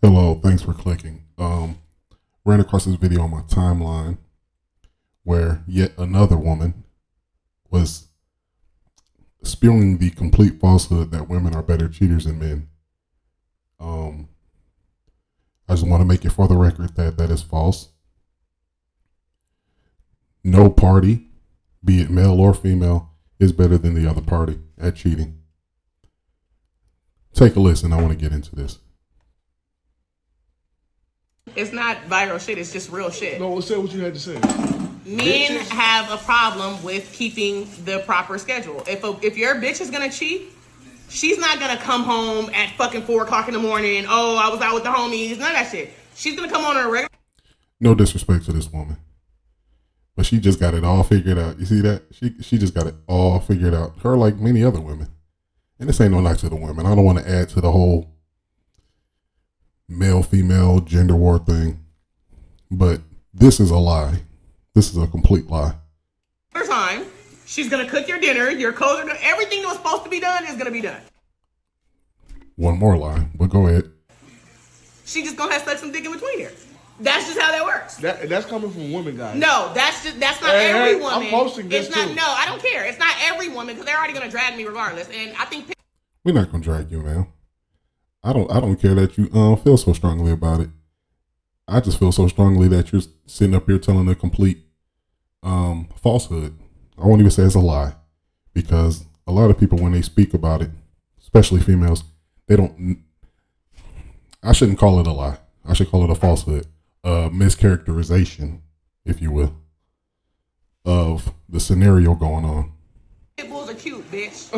Hello, thanks for clicking. Ran across this video on my timeline where yet another woman was spewing the complete falsehood that women are better cheaters than men. I just want to make it for the record that that is false. No party, be it male or female, is better than the other party at cheating. Take a listen. I want to get into this. It's not viral shit, it's just real shit. No, say what you had to say. Men have a problem with keeping the proper schedule. If your bitch is gonna cheat, she's not gonna come home at fucking 4 o'clock in the morning. Oh, I was out with the homies. None of that shit. She's gonna come on a regular. No disrespect to this woman, but she just got it all figured out. You see that? She just got it all figured out. Her, like many other women. And this ain't no knock to the women. I don't want to add to the whole male-female gender war thing, but this is a lie. This is a complete lie. Time, she's gonna cook your dinner, your clothes are gonna, everything that was supposed to be done is gonna be done. One more lie, but go ahead. She just gonna have some dick in between here. That's just how that works. That's coming from women, guys. No, that's not every woman. I'm posting this it's not, too. No, I don't care. It's not every woman because they're already gonna drag me regardless. And I think We're not gonna drag you, man. I don't care that you feel so strongly about it. I just feel so strongly that you're sitting up here telling a complete falsehood. I won't even say it's a lie, because a lot of people, when they speak about it, especially females, they don't. I shouldn't call it a lie. I should call it a falsehood, a mischaracterization, if you will, of the scenario going on. pit bulls are cute, bitch.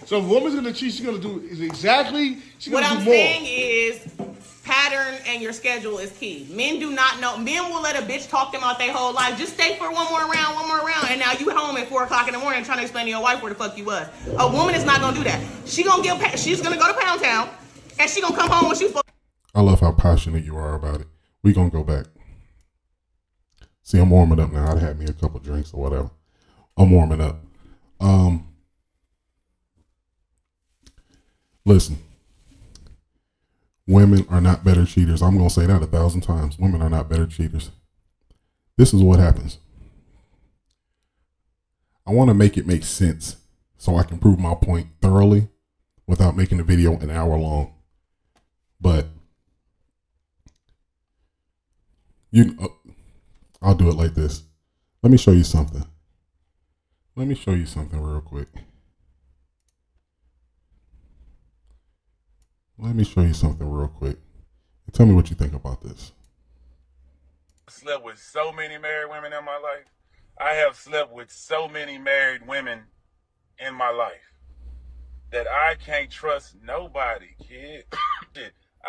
So if a woman's gonna cheat, she's gonna do is exactly. She's What gonna I'm do more. saying is pattern and your schedule is key. Men do not know. Men will let a bitch talk them out their whole life. Just stay for one more round, and now you home at 4 o'clock in the morning trying to explain to your wife where the fuck you was. A woman is not gonna do that. She's gonna go to Pound Town, and she gonna come home when she's supposed. I love how passionate you are about it. We gonna go back. See, I'm warming up now. I'd had me a couple drinks or whatever. I'm warming up. Listen, women are not better cheaters. I'm gonna say that 1,000 times. Women are not better cheaters. This is what happens. I want to make it make sense so I can prove my point thoroughly without making the video an hour long. But I'll do it like this. Let me show you something. Let me show you something real quick. Let me show you something real quick. And tell me what you think about this. Slept with so many married women in my life. I have slept with so many married women in my life that I can't trust nobody, kid.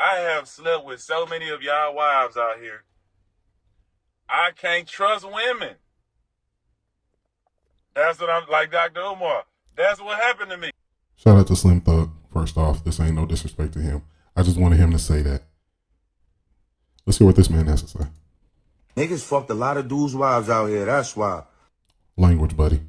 I have slept with so many of y'all wives out here. I can't trust women. That's what I'm like, Dr. Umar. That's what happened to me. Shout out to Slim Thug. First off, this ain't no disrespect to him. I just wanted him to say that. Let's hear what this man has to say. Niggas fucked a lot of dudes' wives out here. That's why. Language, buddy.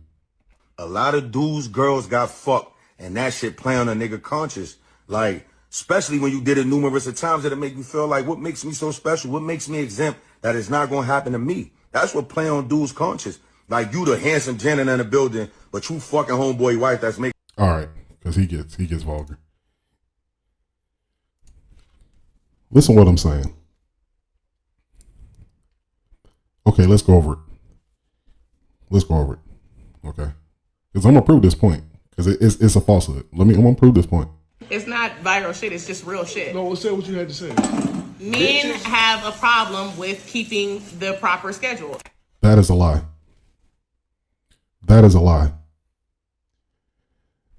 A lot of dudes' girls got fucked, and that shit play on a nigga conscious. Like, especially when you did it numerous of times, it'll make you feel like, what makes me so special? What makes me exempt that it's not gonna happen to me? That's what play on dudes' conscious. Like, you the handsome janitor in the building, but you fucking homeboy wife that's making. All right, because he gets vulgar. Listen what I'm saying. Okay, let's go over it. Let's go over it. Okay, because I'm gonna prove this point, because it's a falsehood. I'm gonna prove this point. It's not viral shit. It's just real shit. No, say what you had to say. Men have a problem with keeping the proper schedule. That is a lie. That is a lie.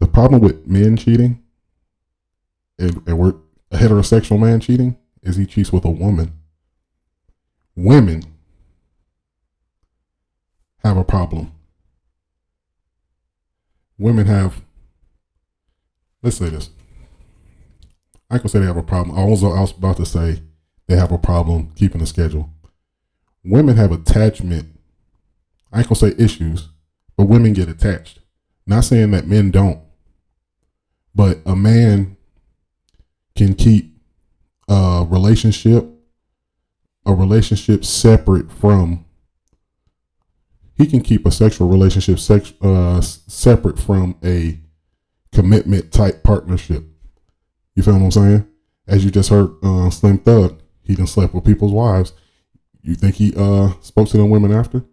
The problem with men cheating, and we're a heterosexual man cheating, is he cheats with a woman. Women have a problem. Women have, let's say this. I can say they have a problem. I was about to say they have a problem keeping a schedule. Women have attachment. I ain't gonna say issues, but women get attached. Not saying that men don't, but a man can keep a relationship separate from, he can keep a sexual relationship separate from a commitment type partnership. You feel what I'm saying? As you just heard Slim Thug, he done slept with people's wives. You think he spoke to them women after?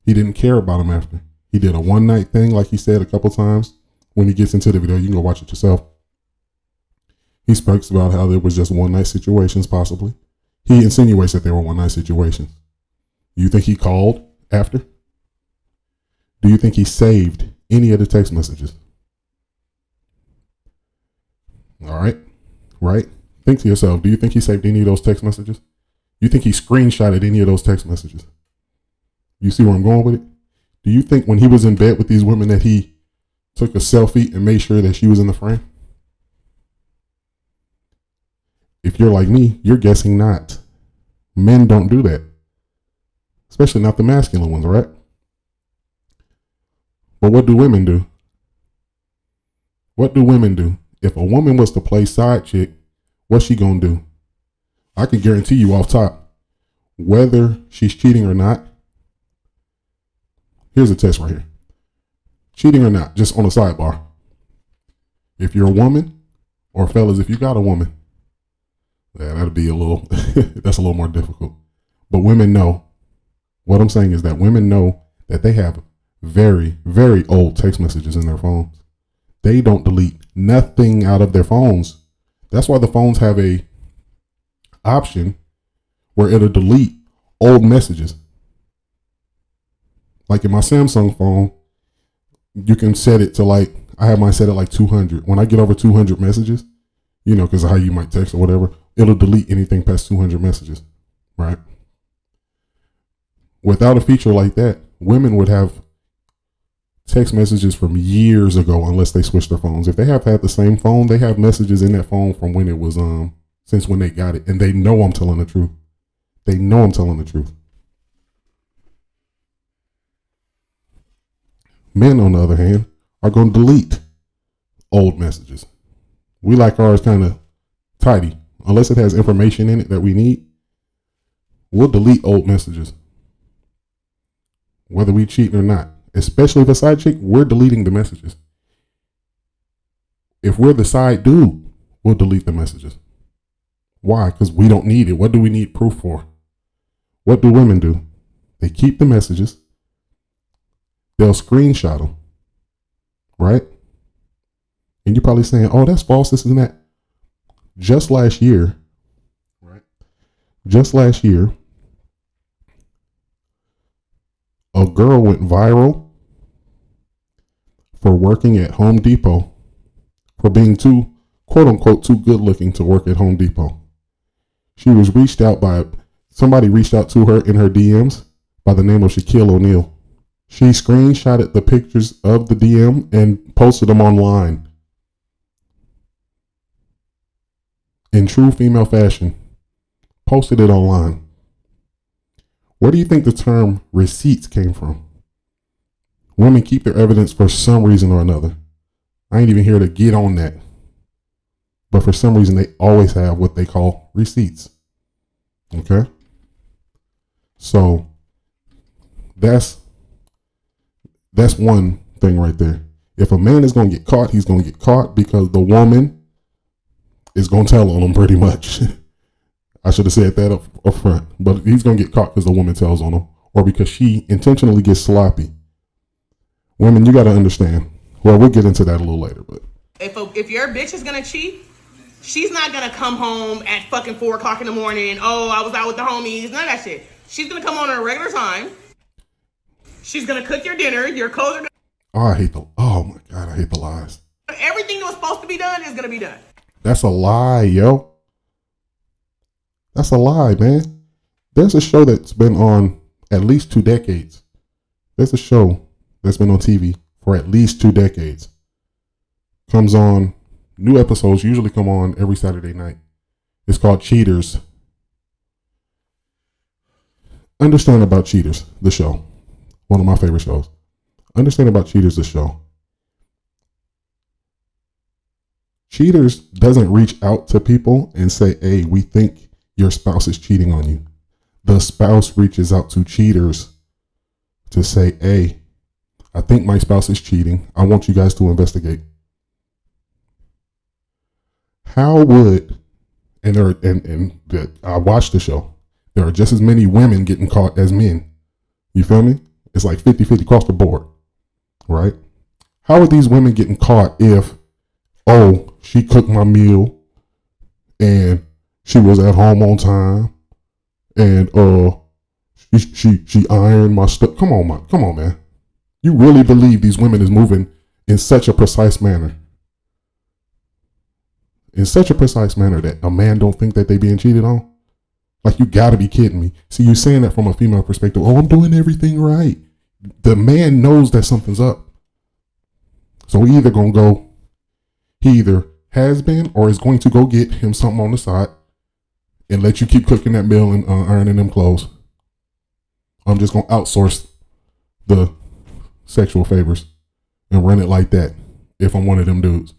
He didn't care about them after. He did a one night thing, like he said a couple times. When he gets into the video, you can go watch it yourself. He speaks about how there was just one night situations, possibly. He insinuates that there were one night situations. Do you think he called after? Do you think he saved any of the text messages? All right. Right? Think to yourself, do you think he saved any of those text messages? You think he screenshotted any of those text messages? You see where I'm going with it? Do you think when he was in bed with these women that he took a selfie and made sure that she was in the frame? If you're like me, you're guessing not. Men don't do that. Especially not the masculine ones, right? But what do women do? What do women do? If a woman was to play side chick, what's she gonna do? I can guarantee you off top, whether she's cheating or not. Here's a test right here. Cheating or not, just on a sidebar. If you're a woman, or fellas, if you got a woman, yeah, that'd be a little, that's a little more difficult. But women know. What I'm saying is that women know that they have very, very old text messages in their phones. They don't delete nothing out of their phones. That's why the phones have a option where it'll delete old messages. Like in my Samsung phone, you can set it to like, I have mine set at like 200. When I get over 200 messages, you know, because of how you might text or whatever, it'll delete anything past 200 messages, right? Without a feature like that, women would have text messages from years ago unless they switch their phones. If they have had the same phone, they have messages in that phone from when it was, since when they got it. And they know I'm telling the truth. They know I'm telling the truth. Men, on the other hand, are going to delete old messages. We like ours kind of tidy. Unless it has information in it that we need, we'll delete old messages. Whether we cheat or not. Especially if a side chick, we're deleting the messages. If we're the side dude, we'll delete the messages. Why? Because we don't need it. What do we need proof for? What do women do? They keep the messages. They'll screenshot them. Right? And you're probably saying, oh, that's false, this and that. Just last year, right? Just last year, a girl went viral for working at Home Depot, for being too, quote unquote, too good looking to work at Home Depot. She was reached out by, somebody reached out to her in her DMs by the name of Shaquille O'Neal. She screenshotted the pictures of the DM and posted them online. In true female fashion, posted it online. Where do you think the term receipts came from? Women keep their evidence for some reason or another. I ain't even here to get on that. But for some reason, they always have what they call receipts. Okay? So that's one thing right there. If a man is going to get caught, he's going to get caught because the woman is going to tell on him pretty much. I should have said that up front. But he's going to get caught because the woman tells on him or because she intentionally gets sloppy. Women, you got to understand. Well, we'll get into that a little later. But if your bitch is going to cheat, she's not going to come home at fucking 4 o'clock in the morning. Oh, I was out with the homies. None of that shit. She's going to come on at a regular time. She's going to cook your dinner. Your clothes are oh my God, I hate the lies. Everything that was supposed to be done is going to be done. That's a lie, yo. That's a lie, man. There's a show that's been on at least 2 decades. There's a show that's been on TV for at least 2 decades. Comes on, new episodes usually come on every Saturday night. It's called Cheaters. Understand About Cheaters, the show. One of my favorite shows. Understand About Cheaters, the show. Cheaters doesn't reach out to people and say, hey, we think your spouse is cheating on you. The spouse reaches out to cheaters to say, hey, I think my spouse is cheating. I want you guys to investigate. How would, I watched the show. There are just as many women getting caught as men. You feel me? It's like 50-50 across the board, right? How are these women getting caught if, oh, she cooked my meal and she was at home on time and she ironed my stuff? Come on, man. You really believe these women is moving in such a precise manner? In such a precise manner that a man don't think that they being cheated on? Like, you gotta be kidding me. See, you saying that from a female perspective. Oh, I'm doing everything right. The man knows that something's up. So he either has been or is going to go get him something on the side and let you keep cooking that meal and ironing them clothes. I'm just going to outsource the sexual favors and run it like that if I'm one of them dudes.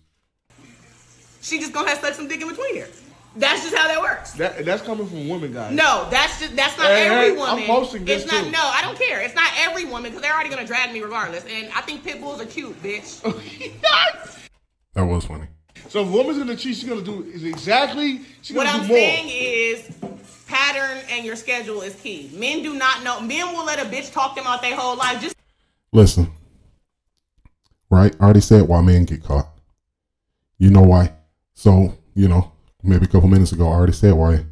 She just gonna have suck some dick in between her. That's just how that works. That's coming from women, guys. No, that's not every woman. I'm posting this it's not, too. No, I don't care. It's not every woman because they're already gonna drag me regardless. And I think pit bulls are cute, bitch. That was funny. So if a woman's gonna cheat, she's gonna do is exactly. She's What gonna I'm do more. saying is, pattern and your schedule is key. Men do not know. Men will let a bitch talk them out their whole life. Just listen. Right? I already said why men get caught. You know why? So, maybe a couple minutes ago, I already said why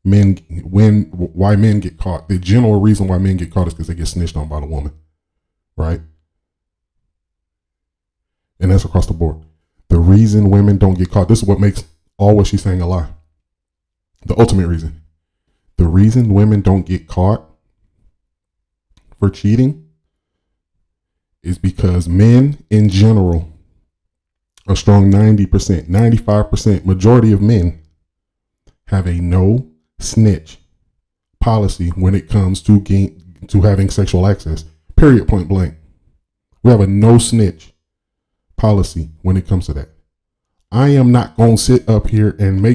men get caught. The general reason why men get caught is because they get snitched on by the woman, right? And that's across the board. The reason women don't get caught, this is what makes all what she's saying a lie. The ultimate reason. The reason women don't get caught for cheating is because men in general, a strong 90%, 95%, majority of men have a no snitch policy when it comes to having sexual access. Period, point blank. We have a no snitch policy when it comes to that. I am not going to sit up here and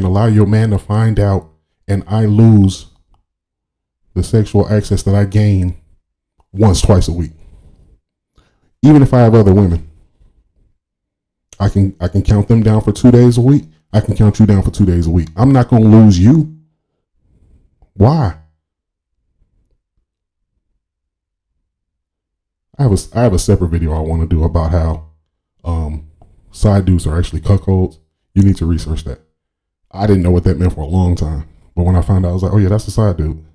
allow your man to find out and I lose the sexual access that I gain once, twice a week. Even if I have other women. I can count them down for 2 days a week. I can count you down for 2 days a week. I'm not going to lose you. Why? I have a separate video I want to do about how side dudes are actually cuckolds. You need to research that. I didn't know what that meant for a long time, but when I found out, I was like, oh yeah, that's a side dude.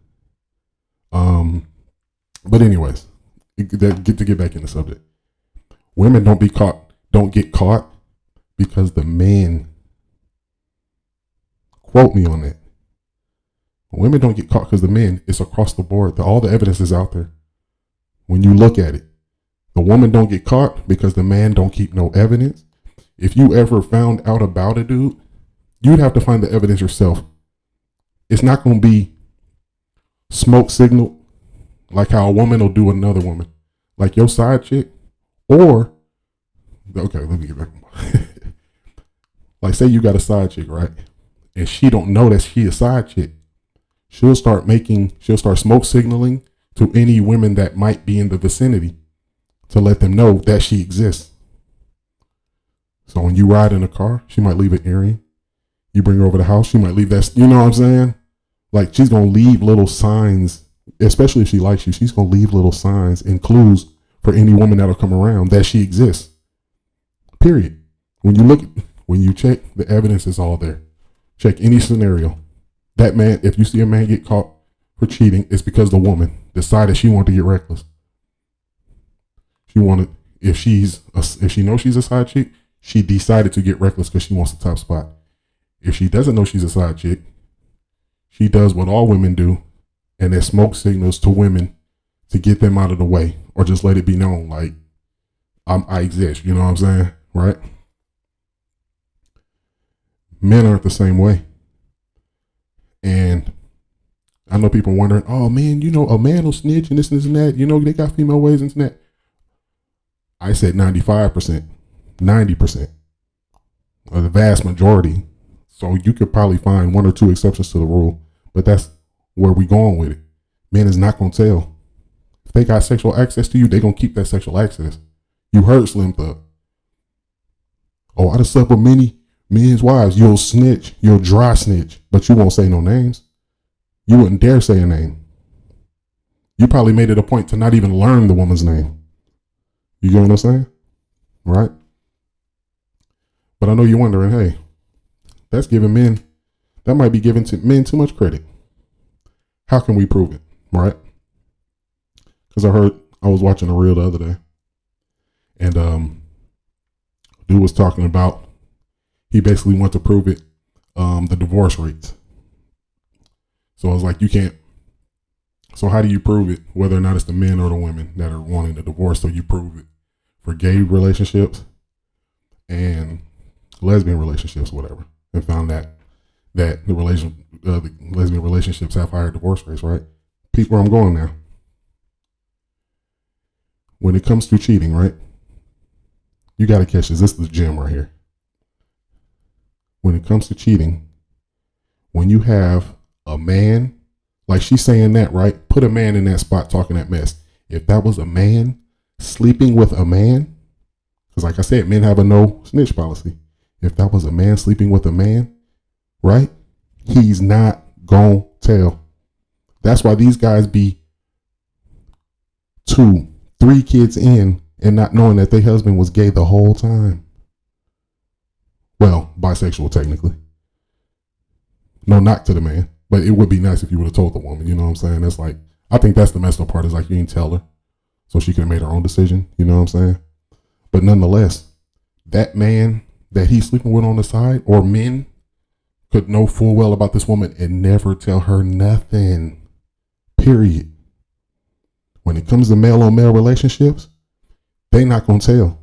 But anyways, get back in the subject. Women don't get caught because the men, quote me on that. Women don't get caught because the men, it's across the board. All the evidence is out there. When you look at it, the woman don't get caught because the man don't keep no evidence. If you ever found out about a dude, you'd have to find the evidence yourself. It's not going to be smoke signal like how a woman will do another woman, like your side chick, or okay, let me get back. Like, say you got a side chick, right? And she don't know that she a side chick. She'll start smoke signaling to any women that might be in the vicinity to let them know that she exists. So when you ride in a car, she might leave an earring. You bring her over the house, she might leave that, you know what I'm saying? Like, she's going to leave little signs, especially if she likes you, she's going to leave little signs and clues for any woman that'll come around that she exists. Period. When you check, the evidence is all there. Check any scenario. That man, if you see a man get caught for cheating, it's because the woman decided she wanted to get reckless. If she knows she's a side chick, she decided to get reckless because she wants the top spot. If she doesn't know she's a side chick, she does what all women do, and it smoke signals to women to get them out of the way, or just let it be known, like, I exist. You know what I'm saying? Right? Men aren't the same way. And I know people wondering, oh man, a man will snitch and this and that. They got female ways and that. I said 95%, 90%. or the vast majority. So you could probably find one or two exceptions to the rule, but that's where we going with it. Men is not gonna tell. If they got sexual access to you, they gonna keep that sexual access. You heard Slim Thug. Oh, I done slept with many men's wives. You'll snitch. You'll dry snitch, but you won't say no names. You wouldn't dare say a name. You probably made it a point to not even learn the woman's name. You get what I'm saying? Right? But I know you're wondering, hey, that's giving men, that might be giving men too much credit. How can we prove it? Right? Because I was watching a reel the other day, and dude was talking about, he basically wanted to prove it, the divorce rates. So I was like, you can't. So how do you prove it, whether or not it's the men or the women that are wanting the divorce? So you prove it for gay relationships and lesbian relationships, whatever, and found that the lesbian relationships have higher divorce rates, right? Peep where I'm going now. When it comes to cheating, right? You got to catch this. This is the gem right here. When it comes to cheating, when you have a man, like she's saying that, right? Put a man in that spot talking that mess. If that was a man sleeping with a man, because like I said, men have a no snitch policy. If that was a man sleeping with a man, right? He's not gonna tell. That's why these guys be 2, 3 kids in and not knowing that their husband was gay the whole time. Well, bisexual technically. No knock to the man, but it would be nice if you would have told the woman, you know what I'm saying? That's like, I think that's the messed up part, is like you didn't tell her so she could have made her own decision, you know what I'm saying? But nonetheless, that man that he's sleeping with on the side, or men, could know full well about this woman and never tell her nothing, period. When it comes to male on male relationships, they not going to tell,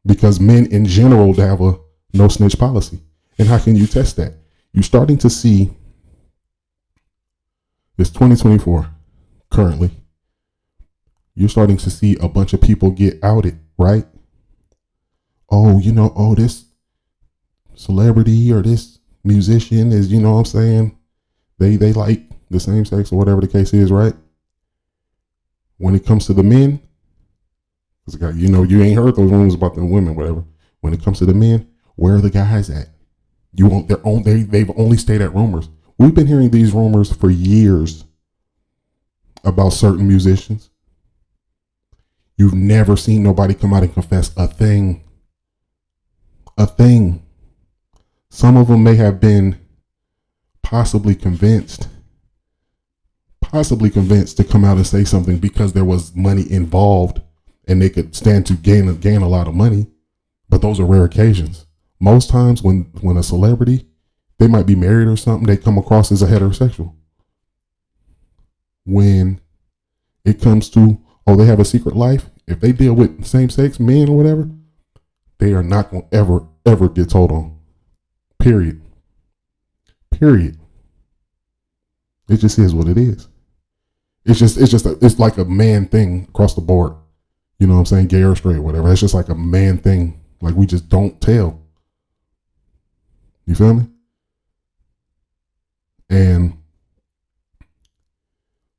because men in general have a no snitch policy. And how can you test that? You're starting to see, it's 2024 currently, you're starting to see a bunch of people get outed, right? Oh, this celebrity or this musician is, you know what I'm saying, they like the same sex or whatever the case is, right? When it comes to the men, you ain't heard those rumors about the women, whatever. When it comes to the men, where are the guys at? They've only stayed at rumors. We've been hearing these rumors for years about certain musicians. You've never seen nobody come out and confess a thing. A thing. Some of them may have been possibly convinced to come out and say something because there was money involved and they could stand to gain a lot of money. But those are rare occasions. Most times when a celebrity, they might be married or something, they come across as a heterosexual. When it comes to, they have a secret life, if they deal with same-sex men or whatever, they are not going to ever get told on. Period. It just is what it is. It's like a man thing across the board. You know what I'm saying? Gay or straight, whatever. It's just like a man thing. Like, we just don't tell. You feel me? And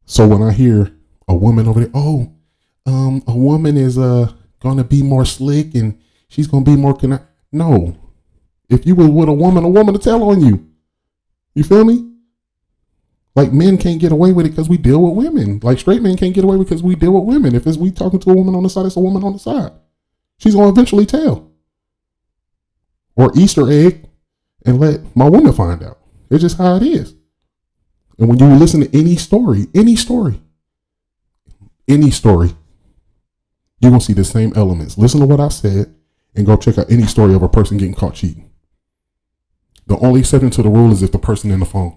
so when I hear a woman over there, a woman is gonna be more slick and she's gonna be more no. If you were with a woman to tell on you. You feel me? Like, men can't get away with it because we deal with women. Like, straight men can't get away with it because we deal with women. If we talking to a woman on the side, it's a woman on the side. She's gonna eventually tell. Or Easter egg and let my woman find out. It's just how it is. And when you listen to any story, you're going to see the same elements. Listen to what I said and go check out any story of a person getting caught cheating. The only exception to the rule is if the person in the phone.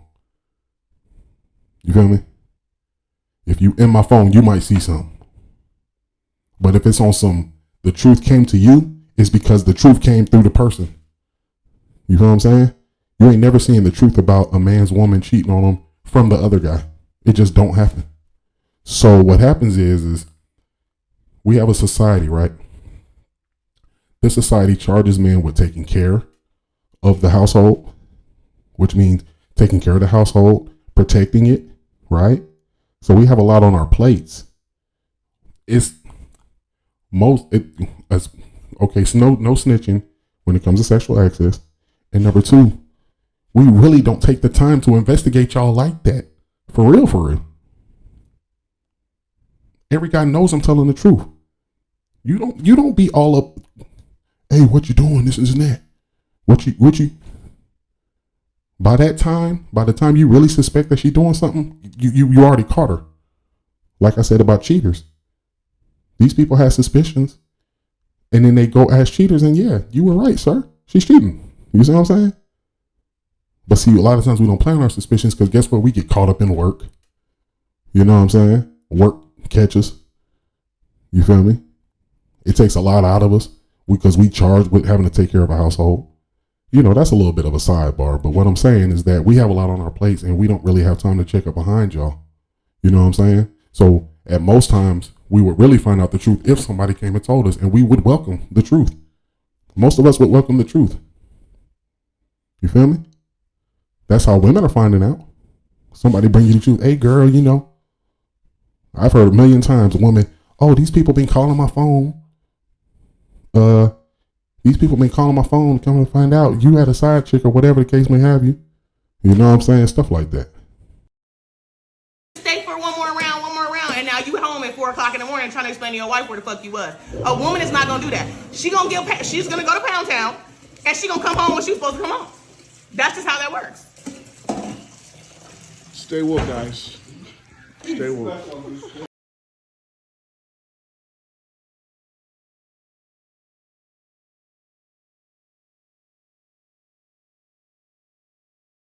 You feel me? If you in my phone, you might see something. But if it's on the truth came to you, it's because the truth came through the person. You feel what I'm saying? You ain't never seen the truth about a man's woman cheating on him from the other guy. It just don't happen. So what happens is we have a society, right? This society charges men with taking care of the household, which means taking care of the household, protecting it, right? So we have a lot on our plates. So no snitching when it comes to sexual access. And number two, we really don't take the time to investigate y'all like that. For real, for real. Every guy knows I'm telling the truth. You don't be all up, hey, what you doing? This and that. What you by the time you really suspect that she's doing something, you already caught her. Like I said about cheaters. These people have suspicions. And then they go ask cheaters, and yeah, you were right, sir. She's cheating. You see what I'm saying? But see, a lot of times we don't plan our suspicions because guess what? We get caught up in work. You know what I'm saying? Work catches. You feel me? It takes a lot out of us because we charged with having to take care of a household. You know, that's a little bit of a sidebar. But what I'm saying is that we have a lot on our plates and we don't really have time to check up behind y'all. You know what I'm saying? So at most times, we would really find out the truth if somebody came and told us, and we would welcome the truth. Most of us would welcome the truth. You feel me? That's how women are finding out. Somebody bring you the truth. Hey, girl, you know, I've heard a million times a woman, oh, these people been calling my phone. These people been calling my phone, come to find out you had a side chick or whatever the case may have you. You know what I'm saying? Stuff like that. Stay for one more round, and now you home at 4 o'clock in the morning trying to explain to your wife where the fuck you was. A woman is not gonna do that. She's gonna go to Pound Town, and she gonna come home when she's supposed to come home. That's just how that works. Stay woke, guys. Stay woke.